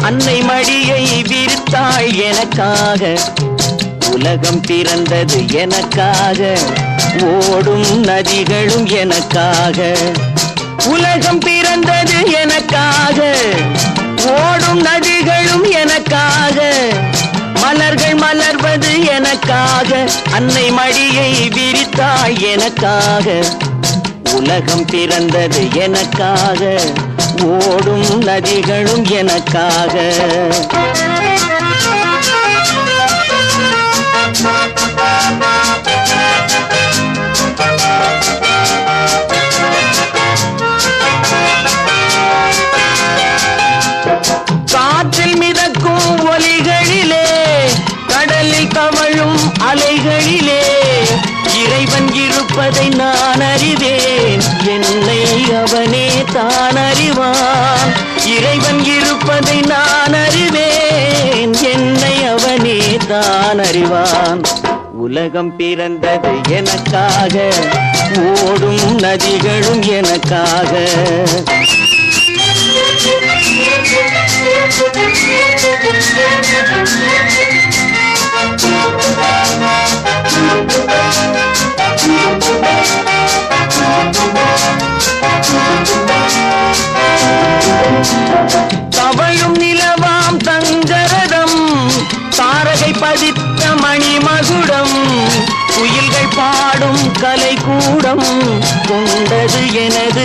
அன்னை மடியை விரித்தாள் எனக்காக, உலகம் பிறந்தது எனக்காக, ஓடும் நதிகளும் எனக்காக. உலகம் பிறந்தது எனக்காக, ஓடும் நதிகளும் எனக்காக, மலர்கள் மலர்வது எனக்காக. அன்னை மடியை விரித்தாள் எனக்காக, உலகம் பிறந்தது எனக்காக, ஓடும் நதிகளும் எனக்காக. காற்றில் மிதக்கும் ஒலிகளிலே, கடலில் தவழும் அலைகளிலே, இறைவன் இருப்பதை நான் அறிவேன், என்னை அவனே தான் அறிவான். இறைவன் இருப்பதை நான் அறிவேன், என்னை அவனே தான் அறிவான். உலகம் பிறந்தது எனக்காக, ஓடும் நதிகளும் எனக்காக. தவழும் நிலவாம் தங்கரதம், தாரகை பதித்த மணிமகுடம், குயில்கள் பாடும் கலைக்கூடம் கொண்டது எனது